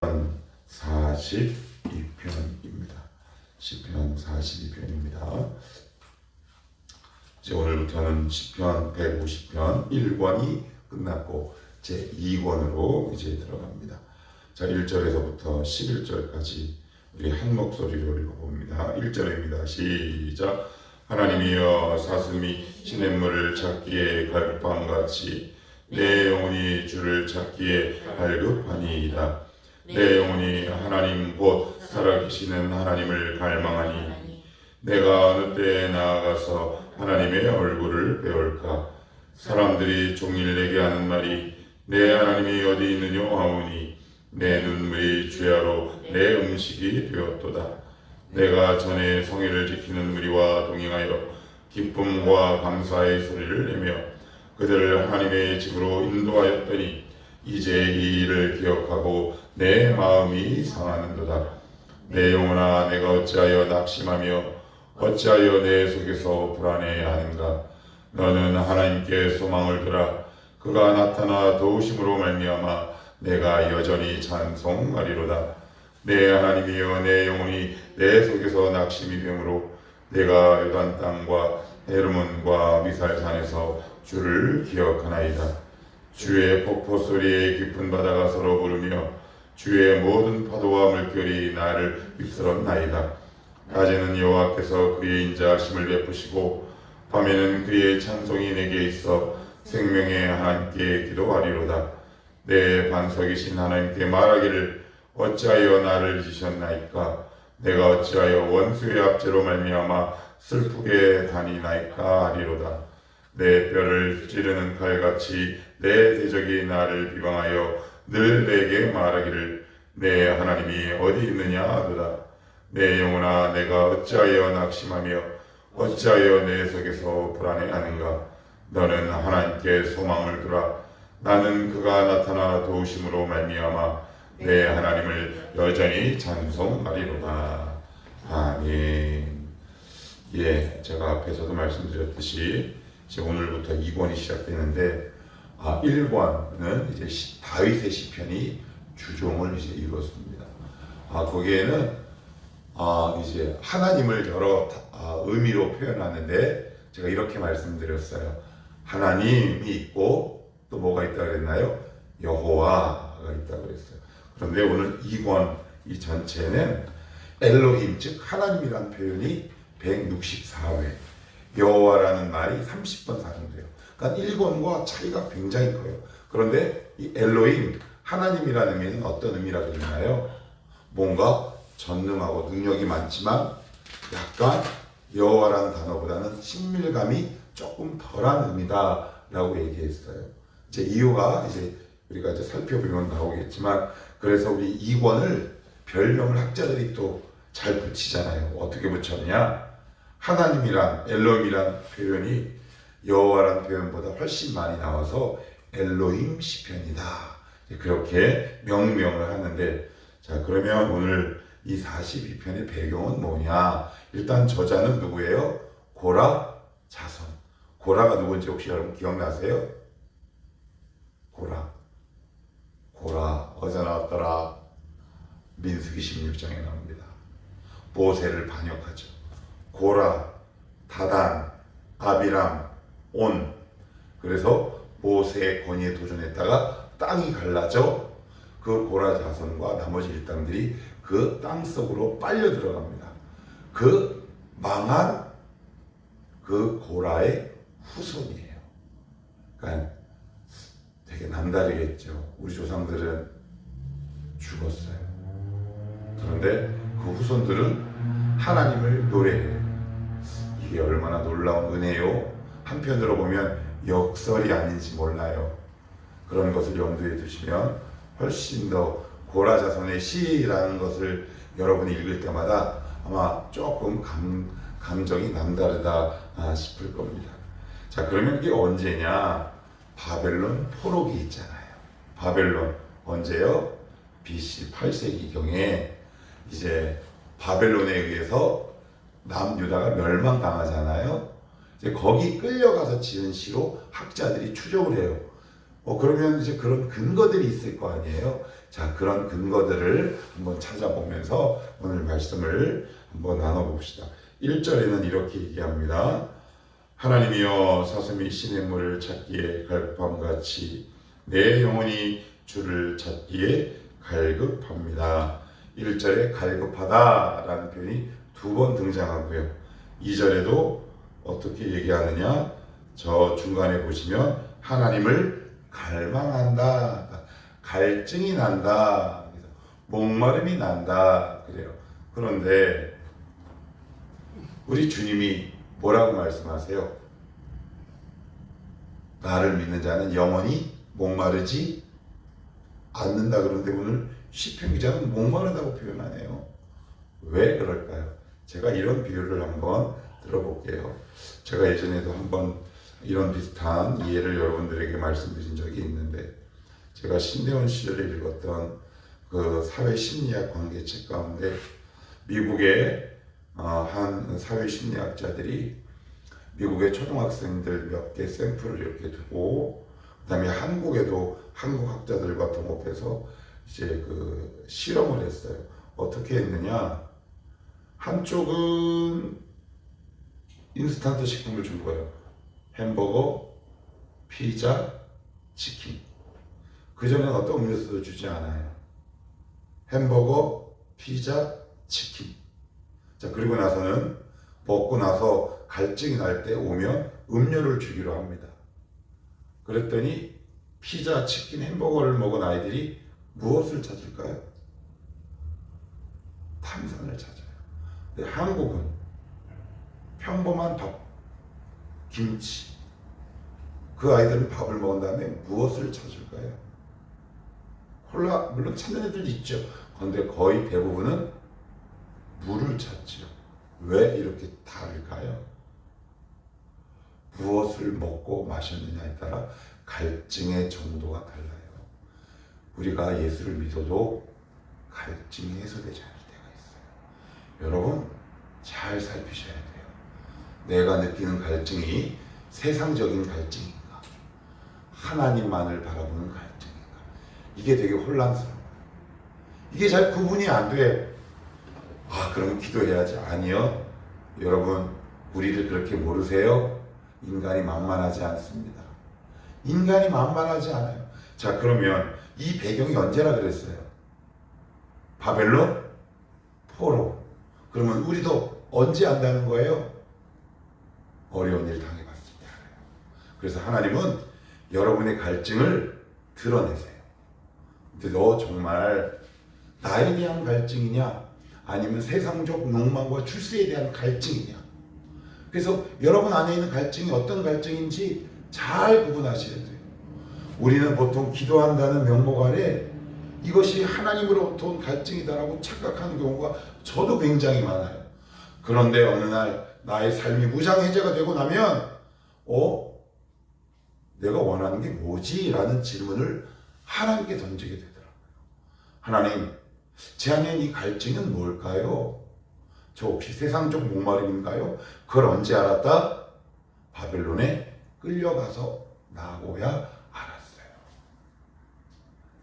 42편입니다. 시편 42편입니다. 이제 오늘부터는 시편 150편 1권이 끝났고 제 2권으로 이제 들어갑니다. 자, 1절에서부터 11절까지 우리 한 목소리로 읽어봅니다. 1절입니다. 시작. 하나님이여, 사슴이 시냇물을 찾기에 갈급함같이 내 영혼이 주를 찾기에 갈급하니이다. 내 영혼이 하나님 곧 살아계시는 하나님을 갈망하니 내가 어느 때에 나아가서 하나님의 얼굴을 배울까. 사람들이 종일 내게 하는 말이 내 하나님이 어디 있느냐 하오니 내 눈물이 주야로 내 음식이 되었도다. 내가 전에 성회를 지키는 무리와 동행하여 기쁨과 감사의 소리를 내며 그들을 하나님의 집으로 인도하였더니 이제 이 일을 기억하고 내 마음이 상하는도다. 내 영혼아, 내가 어찌하여 낙심하며 어찌하여 내 속에서 불안해하는가. 너는 하나님께 소망을 두라. 그가 나타나 도우심으로 말미암아 내가 여전히 찬송하리로다. 내 하나님이여, 내 영혼이 내 속에서 낙심이 되므로 내가 요단 땅과 헤르몬과 미살산에서 주를 기억하나이다. 주의 폭포 소리에 깊은 바다가 서로 부르며 주의 모든 파도와 물결이 나를 휩쓸었나이다. 낮에는 여호와께서 그의 인자하심을 베푸시고 밤에는 그의 찬송이 내게 있어 생명의 하나님께 기도하리로다. 내 반석이신 하나님께 말하기를 어찌하여 나를 지셨나이까. 내가 어찌하여 원수의 압제로 말미암아 슬프게 다니나이까 하리로다. 내 뼈를 찌르는 칼같이 내 대적이 나를 비방하여 늘 내게 말하기를 내 하나님이 어디 있느냐 하도다. 내 영혼아, 내가 어찌하여 낙심하며 어찌하여 내 속에서 불안해하는가. 너는 하나님께 소망을 두라. 나는 그가 나타나 도우심으로 말미암아 내 하나님을 여전히 찬송하리로다. 아멘. 예, 제가 앞에서도 말씀드렸듯이 이제 오늘부터 2권이 시작되는데 1권은 이제 다윗의 시편이 주종을 이제 이루었습니다. 거기에는 이제 하나님을 여러 의미로 표현하는데 제가 이렇게 말씀드렸어요. 하나님이 있고 또 뭐가 있다고 그랬나요? 여호와가 있다고 그랬어요. 그런데 오늘 2권 이 전체는 엘로힘, 즉 하나님이라는 표현이 164회, 여호와라는 말이 30번 사용돼요. 그러니까 1권과 차이가 굉장히 커요. 그런데 이 엘로힘, 하나님이라는 의미는 어떤 의미라고 그러나요? 뭔가 전능하고 능력이 많지만 약간 여호와라는 단어보다는 친밀감이 조금 덜한 의미다라고 얘기했어요. 이제 이유가 이제 우리가 이제 살펴보면 나오겠지만, 그래서 우리 2권을 별명을 학자들이 또 잘 붙이잖아요. 어떻게 붙였냐? 하나님이란, 엘로힘이란 표현이 여호와란 표현보다 훨씬 많이 나와서 엘로힘 시편이다. 그렇게 명명을 하는데, 자, 그러면 오늘 이 42편의 배경은 뭐냐? 일단 저자는 누구예요? 고라 자손. 고라가 누군지 혹시 여러분 기억나세요? 고라 어디서 나왔더라? 민수기 16장에 나옵니다. 모세를 반역하죠. 고라, 다단, 아비람, 온. 그래서 모세의 권위에 도전했다가 땅이 갈라져 그 고라 자손과 나머지 일당들이 그 땅 속으로 빨려 들어갑니다. 그 망한 그 고라의 후손이에요. 그러니까 되게 남다르겠죠. 우리 조상들은 죽었어요. 그런데 그 후손들은 하나님을 노래해요. 이게 얼마나 놀라운 은혜요. 한편으로 보면 역설이 아닌지 몰라요. 그런 것을 염두에 두시면 훨씬 더 고라 자손의 시라는 것을 여러분이 읽을 때마다 아마 조금 감정이 남다르다 싶을 겁니다. 자, 그러면 이게 언제냐? 바벨론 포로기 있잖아요. 바벨론 언제요? BC 8세기경에 이제 바벨론에 의해서 남유다가 멸망당하잖아요. 이제 거기 끌려가서 지은 시로 학자들이 추정을 해요. 그러면 이제 그런 근거들이 있을 거 아니에요. 자, 그런 근거들을 한번 찾아보면서 오늘 말씀을 한번 나눠봅시다. 1절에는 이렇게 얘기합니다. 하나님이여 사슴이 시냇물을 찾기에 갈급함같이 내 영혼이 주를 찾기에 갈급합니다. 1절에 갈급하다라는 표현이 2번 등장하고요. 2절에도 어떻게 얘기하느냐? 저 중간에 보시면 하나님을 갈망한다. 갈증이 난다. 목마름이 난다. 그래요. 그런데 우리 주님이 뭐라고 말씀하세요? 나를 믿는 자는 영원히 목마르지 않는다. 그런데 오늘 시편 기자는 목마르다고 표현하네요. 왜 그럴까요? 제가 이런 비유를 한번 들어볼게요. 제가 예전에도 한번 이런 비슷한 이해를 여러분들에게 말씀드린 적이 있는데, 제가 신대원 시절에 읽었던 그 사회심리학 관계책 가운데 미국의 한 사회심리학자들이 미국의 초등학생들 몇 개 샘플을 이렇게 두고, 그 다음에 한국에도 한국 학자들과 동업해서 이제 그 실험을 했어요. 어떻게 했느냐? 한쪽은 인스턴트 식품을 준 거예요. 햄버거, 피자, 치킨. 그전에는 어떤 음료수도 주지 않아요. 햄버거, 피자, 치킨. 자, 그리고 나서는 먹고 나서 갈증이 날 때 오면 음료를 주기로 합니다. 그랬더니 피자, 치킨, 햄버거를 먹은 아이들이 무엇을 찾을까요? 탄산을 찾아요. 근데 한국은 평범한 밥, 김치. 그 아이들은 밥을 먹은 다음에 무엇을 찾을까요? 콜라, 물론 찾는 애들도 있죠. 그런데 거의 대부분은 물을 찾죠. 왜 이렇게 다를까요? 무엇을 먹고 마셨느냐에 따라 갈증의 정도가 달라요. 우리가 예수를 믿어도 갈증이 해소되지 않을 때가 있어요. 여러분, 잘 살피셔야 돼요. 내가 느끼는 갈증이 세상적인 갈증인가? 하나님만을 바라보는 갈증인가? 이게 되게 혼란스러워요. 이게 잘 구분이 안 돼요. 그럼 기도해야지. 아니요. 여러분, 우리를 그렇게 모르세요? 인간이 만만하지 않습니다. 인간이 만만하지 않아요. 자, 그러면 이 배경이 언제라 그랬어요? 바벨론? 포로. 그러면 우리도 언제 안다는 거예요? 어려운 일 당해봤을 때 알아요. 그래서 하나님은 여러분의 갈증을 드러내세요. 근데 너 정말 나에 대한 갈증이냐? 아니면 세상적 욕망과 출세에 대한 갈증이냐? 그래서 여러분 안에 있는 갈증이 어떤 갈증인지 잘 구분하셔야 돼요. 우리는 보통 기도한다는 명목 아래 이것이 하나님으로부터 온 갈증이다라고 착각하는 경우가 저도 굉장히 많아요. 그런데 어느 날 나의 삶이 무장해제가 되고 나면 내가 원하는 게 뭐지? 라는 질문을 하나님께 던지게 되더라고요. 하나님, 제 안에 이 갈증은 뭘까요? 저 혹시 세상적 목마름인가요? 그걸 언제 알았다? 바벨론에 끌려가서 나고야 알았어요.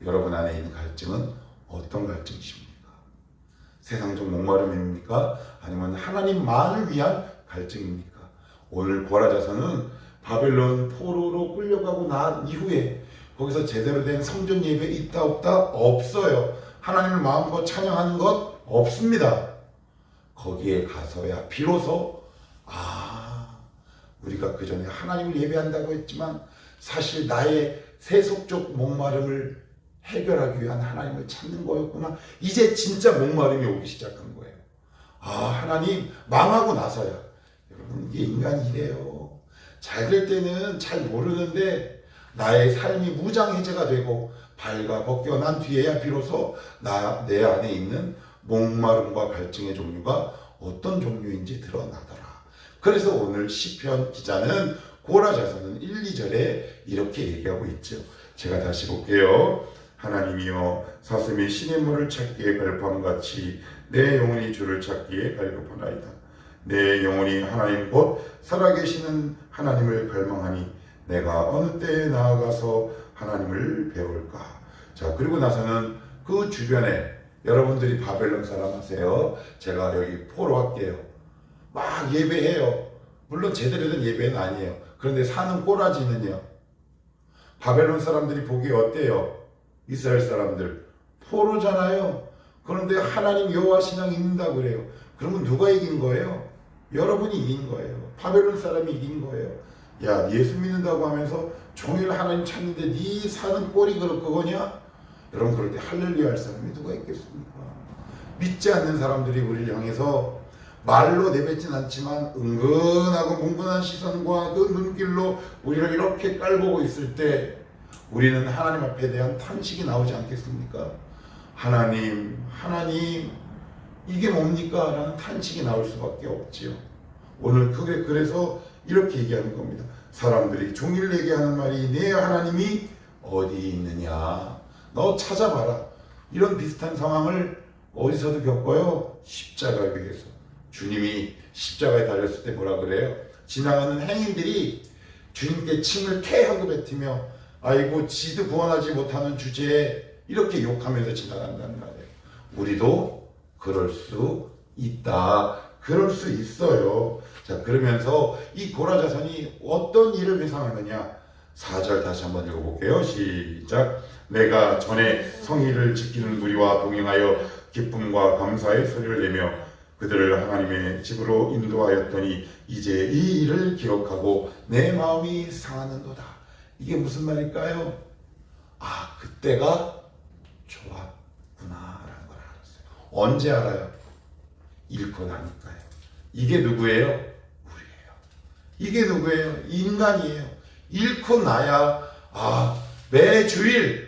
여러분 안에 있는 갈증은 어떤 갈증이십니까? 세상적 목마름입니까? 아니면 하나님만을 위한 갈증입니까? 오늘 고라자서는 바벨론 포로로 끌려가고 난 이후에 거기서 제대로 된 성전 예배 있다 없다? 없어요. 하나님을 마음껏 찬양하는 것 없습니다. 거기에 가서야 비로소 우리가 그 전에 하나님을 예배한다고 했지만 사실 나의 세속적 목마름을 해결하기 위한 하나님을 찾는 거였구나. 이제 진짜 목마름이 오기 시작한 거예요. 하나님, 망하고 나서야. 여러분, 이게 인간이 이래요. 잘 될 때는 잘 모르는데 나의 삶이 무장해제가 되고 발가 벗겨난 뒤에야 비로소 내 안에 있는 목마름과 갈증의 종류가 어떤 종류인지 드러나더라. 그래서 오늘 시편 기자는 고라자서는 1, 2절에 이렇게 얘기하고 있죠. 제가 다시 볼게요. 하나님이여 사슴이 시냇물을 찾기에 갈급함같이 내 영혼이 주를 찾기에 갈급하나이다. 내 영혼이 하나님 곧 살아계시는 하나님을 갈망하니 내가 어느 때에 나아가서 하나님을 배울까. 자, 그리고 나서는 그 주변에 여러분들이 바벨론 사람 하세요. 제가 여기 포로 할게요. 막 예배해요. 물론 제대로 된 예배는 아니에요. 그런데 사는 꼬라지는요. 바벨론 사람들이 보기에 어때요? 이스라엘 사람들 포로잖아요. 그런데 하나님 여호와 신앙이 있는다고 그래요. 그러면 누가 이긴 거예요? 여러분이 이긴 거예요. 바벨론 사람이 이긴 거예요. 야, 예수 믿는다고 하면서 종일 하나님 찾는데 네 사는 꼴이 그거냐? 여러분, 그럴 때 할렐루야 할 사람이 누가 있겠습니까? 믿지 않는 사람들이 우리를 향해서 말로 내뱉진 않지만 은근하고 뭉근한 시선과 그 눈길로 우리를 이렇게 깔보고 있을 때 우리는 하나님 앞에 대한 탄식이 나오지 않겠습니까? 하나님 이게 뭡니까? 라는 탄식이 나올 수밖에 없지요. 오늘 그래서 이렇게 얘기하는 겁니다. 사람들이 종일 얘기하는 말이 내 하나님이 어디 있느냐? 너 찾아봐라. 이런 비슷한 상황을 어디서도 겪어요? 십자가 위에서. 주님이 십자가에 달렸을 때 뭐라 그래요? 지나가는 행인들이 주님께 침을 태하고 뱉으며 아이고 지도 구원하지 못하는 주제에 이렇게 욕하면서 지나간다는 말이에요. 우리도 그럴 수 있다. 그럴 수 있어요. 자, 그러면서 이 고라자손이 어떤 일을 회상하느냐? 4절 다시 한번 읽어볼게요. 시작. 내가 전에 성의를 지키는 무리와 동행하여 기쁨과 감사의 소리를 내며 그들을 하나님의 집으로 인도하였더니 이제 이 일을 기억하고 내 마음이 상하는도다. 이게 무슨 말일까요? 아, 그때가 좋았구나라는 걸 알았어요. 언제 알아요? 잃고 나니까요. 이게 누구예요? 우리예요. 이게 누구예요? 인간이에요. 잃고 나야 매주일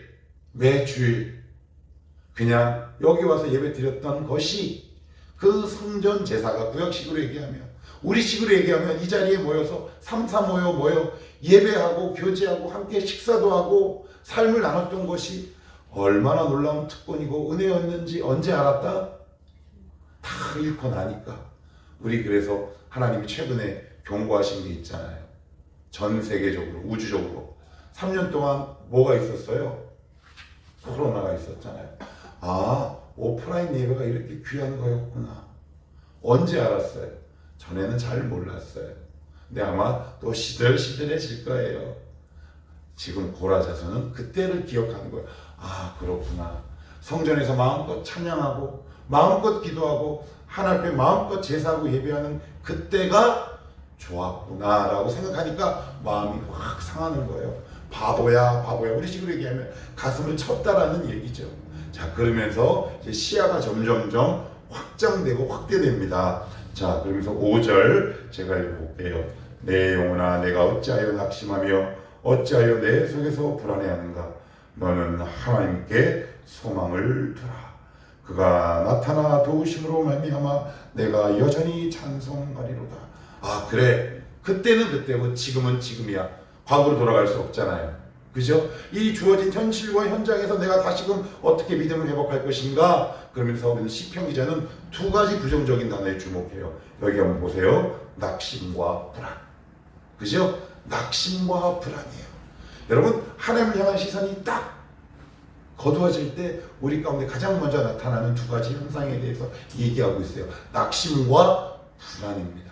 그냥 여기 와서 예배 드렸던 것이 그 성전 제사가 구약식으로 얘기하면 우리식으로 얘기하면 이 자리에 모여서 삼사 모여 예배하고 교제하고 함께 식사도 하고 삶을 나눴던 것이 얼마나 놀라운 특권이고 은혜였는지 언제 알았다? 다 잃고 나니까. 우리 그래서 하나님이 최근에 경고하신 게 있잖아요. 전 세계적으로 우주적으로 3년 동안 뭐가 있었어요? 코로나가 있었잖아요. 오프라인 예배가 이렇게 귀한 거였구나. 언제 알았어요? 전에는 잘 몰랐어요. 근데 아마 또 시들시들해질 거예요. 지금 고라자손은 그때를 기억하는 거예요. 그렇구나. 성전에서 마음껏 찬양하고 마음껏 기도하고 하나님 앞에 마음껏 제사하고 예배하는 그때가 좋았구나 라고 생각하니까 마음이 확 상하는 거예요. 바보야. 우리 식으로 얘기하면 가슴을 쳤다라는 얘기죠. 자, 그러면서 이제 시야가 점점점 확장되고 확대됩니다. 자, 그러면서 5절 제가 읽어볼게요. 내 영혼아, 내가 어찌하여 낙심하며 어찌하여 내 속에서 불안해하는가? 너는 하나님께 소망을 두라. 그가 나타나 도우심으로 말미암아 내가 여전히 찬송하리로다. 그래. 그때는 그때고 지금은 지금이야. 과거로 돌아갈 수 없잖아요. 그죠? 이 주어진 현실과 현장에서 내가 다시금 어떻게 믿음을 회복할 것인가? 그러면서 시편 기자는 두 가지 부정적인 단어에 주목해요. 여기 한번 보세요. 낙심과 불안. 그죠? 낙심과 불안이에요. 여러분, 하나님을 향한 시선이 딱 거두어질 때 우리 가운데 가장 먼저 나타나는 두 가지 현상에 대해서 얘기하고 있어요. 낙심과 불안입니다.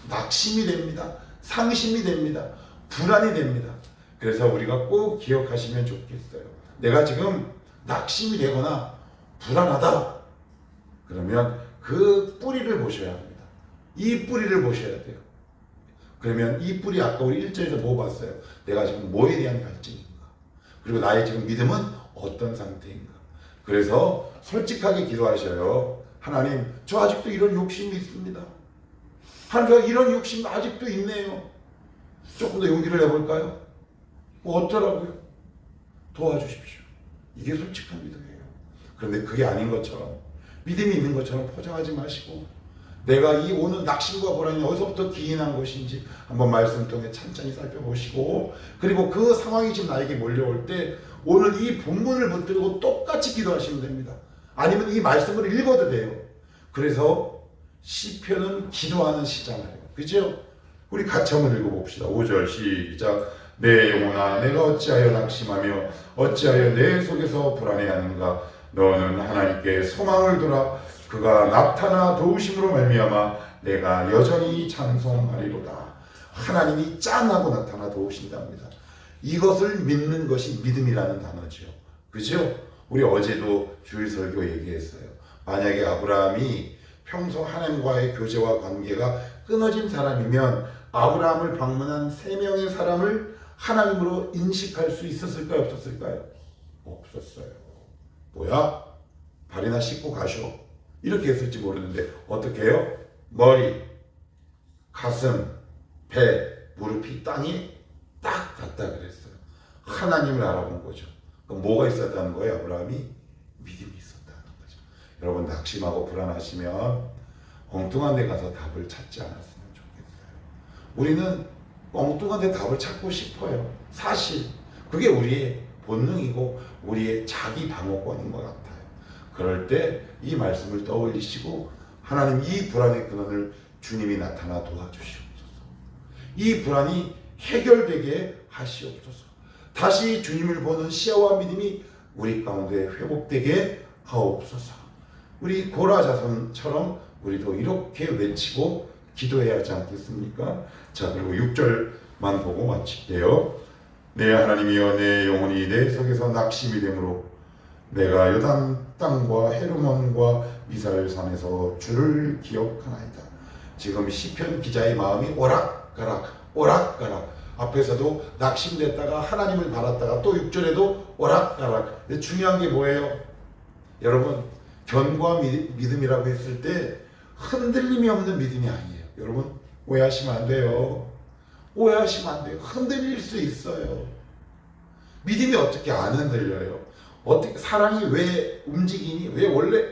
낙심이 됩니다. 상심이 됩니다. 불안이 됩니다. 그래서 우리가 꼭 기억하시면 좋겠어요. 내가 지금 낙심이 되거나 불안하다. 그러면 그 뿌리를 보셔야 합니다. 이 뿌리를 보셔야 돼요. 그러면 이 뿌리 아까 우리 1절에서 뭐 봤어요? 내가 지금 뭐에 대한 갈증인가? 그리고 나의 지금 믿음은 어떤 상태인가? 그래서 솔직하게 기도하셔요. 하나님, 저 아직도 이런 욕심이 있습니다. 하나님, 저 이런 욕심 아직도 있네요. 조금 더 용기를 내볼까요? 어쩌라고요? 도와주십시오. 이게 솔직한 믿음이에요. 그런데 그게 아닌 것처럼, 믿음이 있는 것처럼 포장하지 마시고, 내가 이 오는 낙심과 불안이 어디서부터 기인한 것인지 한번 말씀을 통해 찬찬히 살펴보시고, 그리고 그 상황이 지금 나에게 몰려올 때 오늘 이 본문을 붙들고 똑같이 기도하시면 됩니다. 아니면 이 말씀을 읽어도 돼요. 그래서 시편은 기도하는 시잖아요. 그죠? 우리 같이 한번 읽어봅시다. 5절 시작. 내 영혼아, 내가 어찌하여 낙심하며 어찌하여 내 속에서 불안해하는가? 너는 하나님께 소망을 두라. 그가 나타나 도우심으로 말미암아 내가 여전히 찬송하리로다. 하나님이 짠하고 나타나 도우신답니다. 이것을 믿는 것이 믿음이라는 단어죠. 그죠? 우리 어제도 주일 설교 얘기했어요. 만약에 아브라함이 평소 하나님과의 교제와 관계가 끊어진 사람이면 아브라함을 방문한 3명의 사람을 하나님으로 인식할 수 있었을까요? 없었을까요? 없었어요. 뭐야? 발이나 씻고 가쇼. 이렇게 했을지 모르는데 어떻게 해요? 머리, 가슴, 배, 무릎이 땅에 딱 닿다 그랬어요. 하나님을 알아본 거죠. 그럼 뭐가 있었다는 거예요? 아브라함이 믿음이 있었다는 거죠. 여러분 낙심하고 불안하시면 엉뚱한 데 가서 답을 찾지 않았으면 좋겠어요. 우리는 엉뚱한 데 답을 찾고 싶어요. 사실 그게 우리의 본능이고 우리의 자기 방어권인 것 같아요. 그럴 때 이 말씀을 떠올리시고 하나님 이 불안의 근원을 주님이 나타나 도와주시옵소서. 이 불안이 해결되게 하시옵소서. 다시 주님을 보는 시야와 믿음이 우리 가운데 회복되게 하옵소서. 우리 고라 자손처럼 우리도 이렇게 외치고 기도해야 하지 않겠습니까? 자, 그리고 6절만 보고 마칠게요. 내 하나님이여 내 영혼이 내 속에서 낙심이 되므로 내가 요단 땅과 헤르몬과 이스라엘산에서 주를 기억하나이다. 지금 시편 기자의 마음이 오락가락 오락가락, 앞에서도 낙심됐다가 하나님을 바랐다가 또 6절에도 오락가락. 중요한 게 뭐예요? 여러분 견고한 믿음이라고 했을 때 흔들림이 없는 믿음이 아니에요. 여러분 오해하시면 안 돼요. 오해하시면 안 돼요. 흔들릴 수 있어요. 믿음이 어떻게 안 흔들려요? 어떻게 사랑이 왜 움직이니? 왜 원래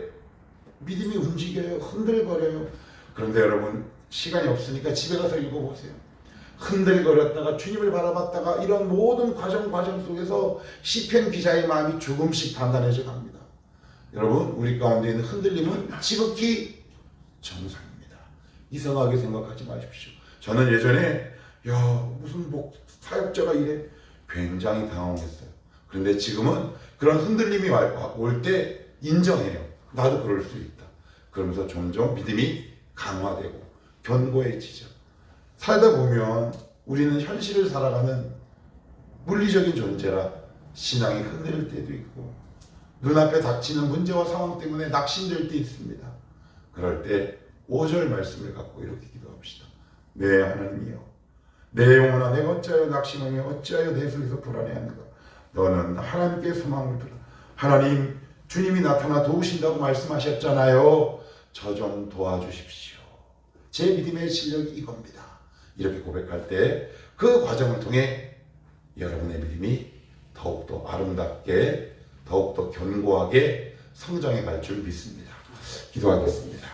믿음이 움직여요? 흔들거려요. 그런데 여러분 시간이 없으니까 집에 가서 읽어보세요. 흔들거렸다가 주님을 바라봤다가 이런 모든 과정 속에서 시편 기자의 마음이 조금씩 단단해져 갑니다. 여러분 우리 가운데 있는 흔들림은 지극히 정상입니다. 이상하게 생각하지 마십시오. 저는 예전에 무슨 사역자가 이래 굉장히 당황했어요. 그런데 지금은 그런 흔들림이 올 때 인정해요. 나도 그럴 수 있다. 그러면서 점점 믿음이 강화되고 견고해지죠. 살다 보면 우리는 현실을 살아가는 물리적인 존재라 신앙이 흔들릴 때도 있고 눈앞에 닥치는 문제와 상황 때문에 낙심될 때 있습니다. 그럴 때 5절 말씀을 갖고 이렇게 기도합시다. 네 하나님이여 내 영혼아 내가 어찌하여 낙심하며 어찌하여 내 속에서 불안해하는가. 너는 하나님께 소망을 두라. 하나님 주님이 나타나 도우신다고 말씀하셨잖아요. 저 좀 도와주십시오. 제 믿음의 실력이 이겁니다. 이렇게 고백할 때 그 과정을 통해 여러분의 믿음이 더욱더 아름답게 더욱더 견고하게 성장해 갈 줄 믿습니다. 기도하겠습니다.